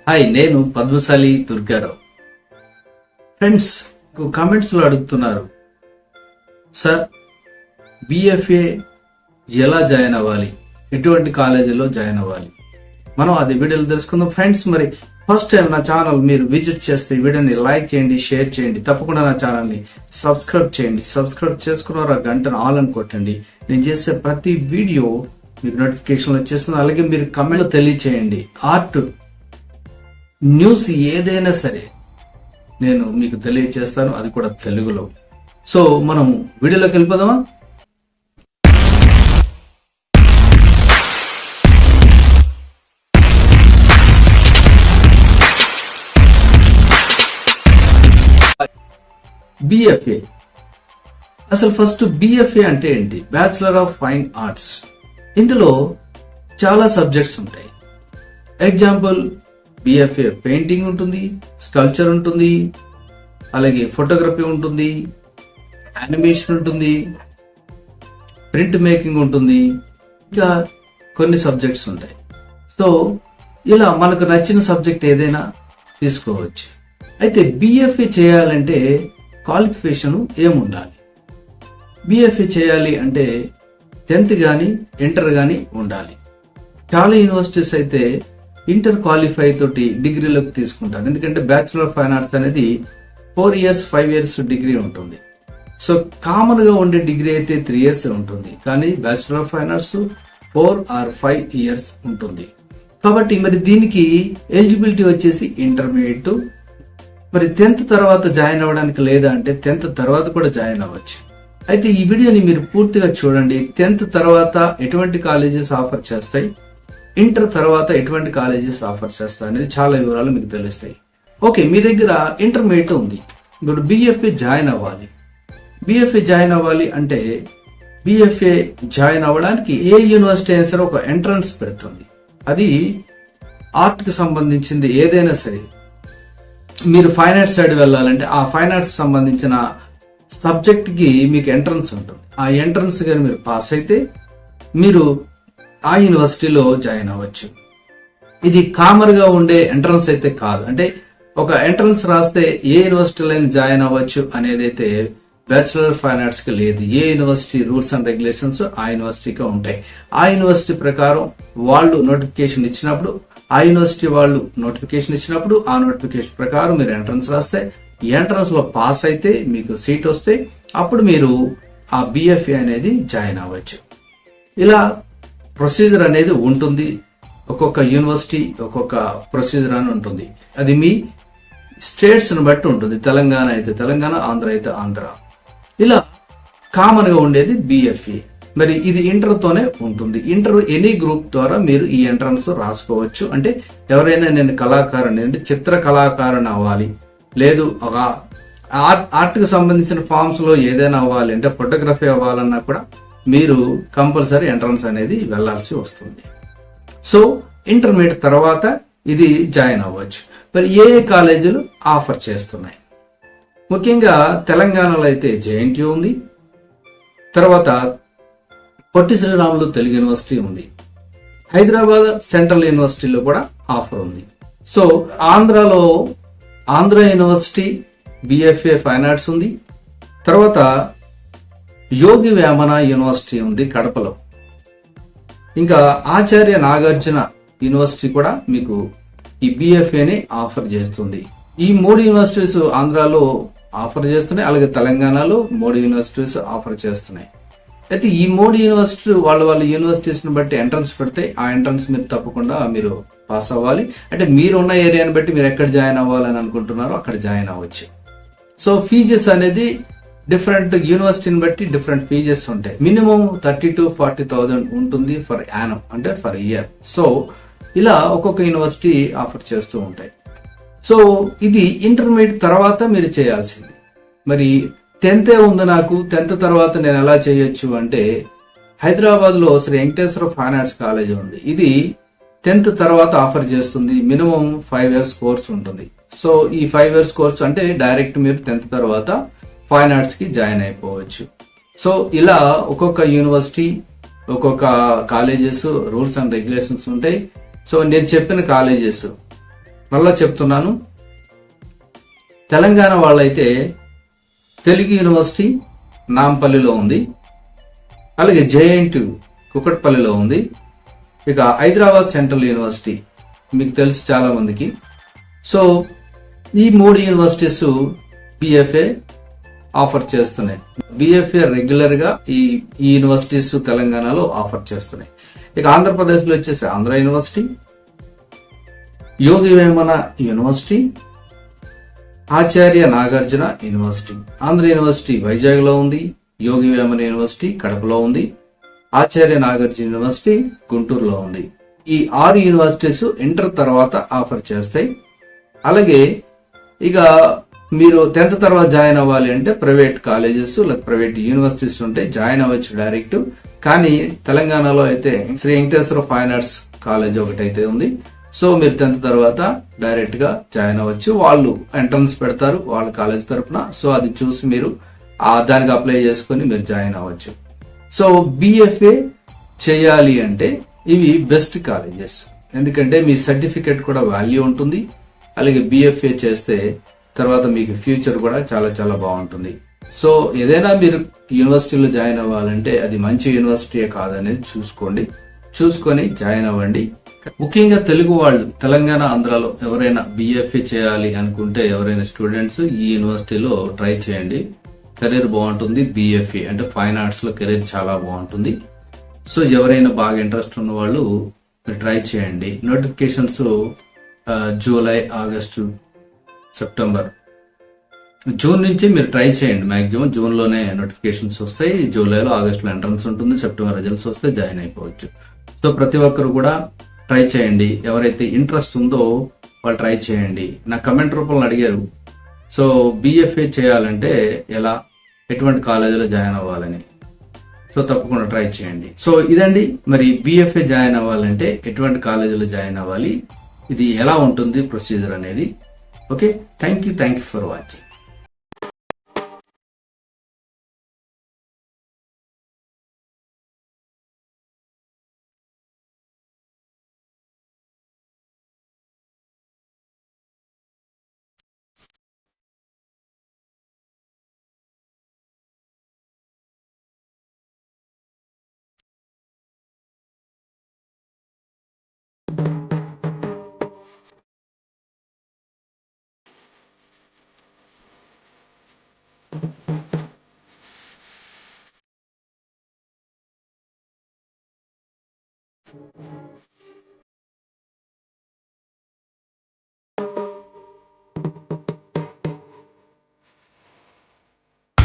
Hi, నేను Padmashali Durgarao. Friends, comments లో అడుగుతున్నారు, సార్ బిఎఫ్ఏ ఎలా జాయిన్ అవ్వాలి, ఎటువంటి కాలేజీలో జాయిన్ అవ్వాలి, మనం అది వీడియోలో తెలుసుకుందాం. ఫ్రెండ్స్, మరి ఫస్ట్ టైం నా ఛానల్ మీరు విజిట్ చేస్తే వీడియోని లైక్ చేయండి, షేర్ చేయండి, తప్పకుండా నా ఛానల్ ని సబ్స్క్రైబ్ చేయండి. సబ్స్క్రైబ్ చేసుకున్నారు ఆ గంటను ఆల్ అని కొట్టండి. నేను చేసే ప్రతి వీడియో మీకు నోటిఫికేషన్ వచ్చేస్తుంది. అలాగే మీరు కమెంట్ లో తెలియచేయండి. ఆర్ట్ న్యూస్ ఏదైనా సరే నేను మీకు తెలియచేస్తాను, అది కూడా తెలుగులో. సో మనం వీడియోలోకి వెళ్ళిపోదామా? బిఎఫ్ఏ అసలు ఫస్ట్ బిఎఫ్ఏ అంటే ఏంటి? Bachelor of fine arts. ఇందులో చాలా సబ్జెక్ట్స్ ఉంటాయి. ఎగ్జాంపుల్, బిఎఫ్ఏ పెయింటింగ్ ఉంటుంది, స్కల్ప్చర్ ఉంటుంది, అలాగే ఫోటోగ్రఫీ ఉంటుంది, యానిమేషన్ ఉంటుంది, ప్రింట్ మేకింగ్ ఉంటుంది, ఇంకా కొన్ని సబ్జెక్ట్స్ ఉంటాయి. సో ఇలా మనకు నచ్చిన సబ్జెక్ట్ ఏదైనా తీసుకోవచ్చు. అయితే బిఎఫ్ఏ చేయాలంటే క్వాలిఫికేషన్ ఏముండాలి? బిఎఫ్ఏ చేయాలి అంటే 10th కానీ ఇంటర్ కానీ ఉండాలి. చాలా యూనివర్సిటీస్ అయితే ఇంటర్ క్వాలిఫై తోటి డిగ్రీలోకి తీసుకుంటారు. ఎందుకంటే బ్యాచులర్ ఆఫ్ ఫైన్ ఆర్ట్స్ అనేది 4 years 5 years డిగ్రీ ఉంటుంది. సో కామన్ గా ఉండే డిగ్రీ అయితే 3 years ఉంటుంది, కానీ bachelor of fine arts 4 or 5 years ఉంటుంది. కాబట్టి మరి దీనికి ఎలిజిబిలిటీ వచ్చేసి ఇంటర్మీడియట్. మరి 10th తర్వాత జాయిన్ అవ్వడానికి లేదా అంటే 10th తర్వాత కూడా జాయిన్ అవ్వచ్చు. అయితే ఈ వీడియోని మీరు పూర్తిగా చూడండి. 10th తర్వాత ఎటువంటి కాలేజెస్ ఆఫర్ చేస్తాయి, ఇంటర్ తర్వాత ఎటువంటి కాలేజెస్ ఆఫర్ చేస్తాయి అనేది చాలా వివరాలు మీకు తెలుస్తాయి. ఓకే, మీ దగ్గర ఇంటర్మీడియట్ ఉంది, ఇప్పుడు బిఎఫ్ఏ జాయిన్ అవ్వాలి. బిఎఫ్ఏ జాయిన్ అవ్వాలి అంటే బిఎఫ్ఏ జాయిన్ అవ్వడానికి ఏ యూనివర్సిటీ అయినా సరే ఒక ఎంట్రన్స్ పెడుతుంది. అది ఆర్ట్ కి సంబంధించింది ఏదైనా సరే. మీరు ఫైన్ ఆర్ట్స్ సైడ్ వెళ్ళాలంటే ఆ ఫైన్ ఆర్ట్స్ సంబంధించిన సబ్జెక్ట్ కి మీకు ఎంట్రన్స్ ఉంటుంది. ఆ ఎంట్రన్స్ కానీ మీరు పాస్ అయితే మీరు ఆ యూనివర్సిటీలో జాయిన్ అవ్వచ్చు. ఇది కామన్ గా ఉండే ఎంట్రన్స్ అయితే కాదు. అంటే ఒక ఎంట్రన్స్ రాస్తే ఏ యూనివర్సిటీలో జాయిన్ అవ్వచ్చు అనేది అయితే బ్యాచులర్ ఆఫ్ ఫైన్ ఆర్ట్స్ కి లేదు. ఏ యూనివర్సిటీ రూల్స్ అండ్ రెగ్యులేషన్స్ ఆ యూనివర్సిటీకి ఉంటాయి. ఆ యూనివర్సిటీ ప్రకారం వాళ్ళు నోటిఫికేషన్ ఇచ్చినప్పుడు, ఆ యూనివర్సిటీ వాళ్ళు నోటిఫికేషన్ ఇచ్చినప్పుడు ఆ నోటిఫికేషన్ ప్రకారం మీరు ఎంట్రన్స్ రాస్తే, ఈ ఎంట్రన్స్ లో పాస్ అయితే మీకు సీట్ వస్తే అప్పుడు మీరు ఆ బిఎఫ్ఏ అనేది జాయిన్ అవ్వచ్చు. ఇలా ప్రొసీజర్ అనేది ఉంటుంది. ఒక్కొక్క యూనివర్సిటీ ఒక్కొక్క ప్రొసీజర్ అని ఉంటుంది. అది మీ స్టేట్స్ ని బట్టి ఉంటుంది. తెలంగాణ అయితే తెలంగాణ, ఆంధ్ర అయితే ఆంధ్ర. ఇలా కామన్ గా ఉండేది బిఎఫ్ఏ. మరి ఇది ఇంటర్ తోనే ఉంటుంది. ఇంటర్ ఎనీ గ్రూప్ ద్వారా మీరు ఈ ఎంట్రన్స్ రాసుకోవచ్చు. అంటే ఎవరైనా నేను కళాకారుని అంటే చిత్ర కళాకారుని అవ్వాలి, లేదు ఒక ఆర్ట్ కి సంబంధించిన ఫార్మ్స్ లో ఏదైనా అవ్వాలి అంటే ఫోటోగ్రఫీ అవ్వాలన్నా కూడా మీరు కంపల్సరీ ఎంట్రన్స్ అనేది వెళ్లాల్సి వస్తుంది. సో ఇంటర్మీడియట్ తర్వాత ఇది జాయిన్ అవ్వచ్చు. మరి ఏ కాలేజీలు ఆఫర్ చేస్తున్నాయి? ముఖ్యంగా తెలంగాణలో అయితే జేఎన్టీయూ ఉంది, తర్వాత పొట్టి శ్రీరాములు తెలుగు యూనివర్సిటీ ఉంది, హైదరాబాద్ సెంట్రల్ యూనివర్సిటీలో కూడా ఆఫర్ ఉంది. సో ఆంధ్రాలో Andhra university BFA fine arts ఉంది. తర్వాత యోగి వేమన యూనివర్సిటీ ఉంది కడపలో. ఇంకా ఆచార్య నాగార్జున యూనివర్సిటీ కూడా మీకు ఈ బిఎఫ్ఏని ఆఫర్ చేస్తుంది. ఈ 3 యూనివర్సిటీస్ ఆంధ్రాలో ఆఫర్ చేస్తున్నాయి, అలాగే తెలంగాణలో 3 యూనివర్సిటీస్ ఆఫర్ చేస్తున్నాయి. అయితే ఈ 3 యూనివర్సిటీ వాళ్ళ యూనివర్సిటీస్ ని బట్టి ఎంట్రన్స్ పెడితే ఆ ఎంట్రన్స్ మీరు తప్పకుండా మీరు పాస్ అవ్వాలి. అంటే మీరు ఉన్న ఏరియాని బట్టి మీరు ఎక్కడ జాయిన్ అవ్వాలని అనుకుంటున్నారో అక్కడ జాయిన్ అవ్వచ్చు. సో ఫీజెస్ అనేది డిఫరెంట్ యూనివర్సిటీని బట్టి డిఫరెంట్ ఫీజెస్ ఉంటాయి. మినిమం 30,000 to 40,000 ఉంటుంది ఫర్ యానం, అంటే ఫర్ ఇయర్. సో ఇలా ఒక్కొక్క యూనివర్సిటీ ఆఫర్ చేస్తూ ఉంటాయి. సో ఇది ఇంటర్మీడియట్ తర్వాత మీరు చేయాల్సింది. మరి 10th ఉంది నాకు, 10th తర్వాత నేను ఎలా చేయొచ్చు అంటే హైదరాబాద్ లో Shri Venkateswara fine arts college ఉంది. ఇది 10th తర్వాత ఆఫర్ చేస్తుంది. మినిమం 5 years కోర్స్ ఉంటుంది. సో ఈ 5 years కోర్స్ అంటే డైరెక్ట్ మీరు 10th తర్వాత ఫైన్ ఆర్ట్స్ కి జాయిన్ అయిపోవచ్చు. సో ఇలా ఒక్కొక్క యూనివర్సిటీ ఒక్కొక్క కాలేజెస్ రూల్స్ అండ్ రెగ్యులేషన్స్ ఉంటాయి. సో నేను చెప్పిన కాలేజెస్ మళ్ళా చెప్తున్నాను, తెలంగాణ వాళ్ళైతే తెలుగు యూనివర్సిటీ నాంపల్లిలో ఉంది, అలాగే జేఎన్టీ కుకట్పల్లిలో ఉంది. ఇక హైదరాబాద్ సెంట్రల్ యూనివర్సిటీ మీకు తెలుసు చాలా మందికి. సో ఈ 3 యూనివర్సిటీస్ బిఎఫ్ఏ ఆఫర్ చేస్తున్నాయి. బిఎఫ్ఏ రెగ్యులర్ గా ఈ యూనివర్సిటీస్ తెలంగాణలో ఆఫర్ చేస్తున్నాయి. ఇక ఆంధ్రప్రదేశ్ లో వచ్చేసి Andhra university, Yogi Vemana university, Acharya Nagarjuna university. Andhra university Vizag లో ఉంది, యోగి వేమన యూనివర్సిటీ కడపలో ఉంది, ఆచార్య నాగార్జున యూనివర్సిటీ గుంటూరులో ఉంది. ఈ 6 యూనివర్సిటీస్ ఇంటర్ తర్వాత ఆఫర్ చేస్తాయి. అలాగే ఇక మీరు 10th తర్వాత జాయిన్ అవ్వాలి అంటే ప్రైవేట్ కాలేజెస్ లేదా ప్రైవేట్ యూనివర్సిటీస్ ఉంటాయి, జాయిన్ అవ్వచ్చు డైరెక్ట్. కానీ తెలంగాణలో అయితే Shri Venkateswara fine arts college ఒకటైతే ఉంది. సో మీరు 10th తర్వాత డైరెక్ట్ గా జాయిన్ అవ్వచ్చు. వాళ్ళు ఎంట్రన్స్ పెడతారు వాళ్ళ కాలేజ్ తరఫున. సో అది చూసి మీరు దానికి అప్లై చేసుకుని మీరు జాయిన్ అవ్వచ్చు. సో బిఎఫ్ఏ చేయాలి అంటే ఇవి బెస్ట్ కాలేజెస్, ఎందుకంటే మీ సర్టిఫికేట్ కూడా వాల్యూ ఉంటుంది. అలాగే బిఎఫ్ఏ చేస్తే తర్వాత మీకు ఫ్యూచర్ కూడా చాలా చాలా బాగుంటుంది. సో ఏదైనా మీరు యూనివర్సిటీలో జాయిన్ అవ్వాలంటే అది మంచి యూనివర్సిటీయే కాదనేది చూసుకొని జాయిన్ అవ్వండి. ముఖ్యంగా తెలుగు వాళ్ళు తెలంగాణ ఆంధ్రాలో ఎవరైనా బిఎఫ్ఏ చేయాలి అనుకుంటే ఎవరైనా స్టూడెంట్స్ ఈ యూనివర్సిటీలో ట్రై చేయండి. కెరీర్ బాగుంటుంది. బిఎఫ్ఏ అంటే ఫైన్ ఆర్ట్స్ లో కెరీర్ చాలా బాగుంటుంది. సో ఎవరైనా బాగా ఇంట్రెస్ట్ ఉన్న వాళ్ళు ట్రై చేయండి. Notifications July, August, September, June నుంచి మీరు ట్రై చేయండి. మాక్సిమం జూన్ లోనే నోటిఫికేషన్స్ వస్తాయి, జూలైలో ఆగస్టులో ఎంట్రన్స్ ఉంటుంది, సెప్టెంబర్ రిజల్ట్స్ వస్తే జాయిన్ అయిపోవచ్చు. సో ప్రతి ఒక్కరు కూడా ట్రై చేయండి. ఎవరైతే ఇంట్రెస్ట్ ఉందో వాళ్ళు ట్రై చేయండి. నా కమెంట్ రూపంలో అడిగారు, సో బిఎఫ్ఏ చేయాలంటే ఎలా, ఎటువంటి కాలేజీలో జాయిన్ అవ్వాలని. సో తప్పకుండా ట్రై చేయండి. సో ఇదండి, మరి బిఎఫ్ఏ జాయిన్ అవ్వాలంటే ఎటువంటి కాలేజీలో జాయిన్ అవ్వాలి, ఇది ఎలా ఉంటుంది ప్రొసీజర్ అనేది. Okay, thank you for watching.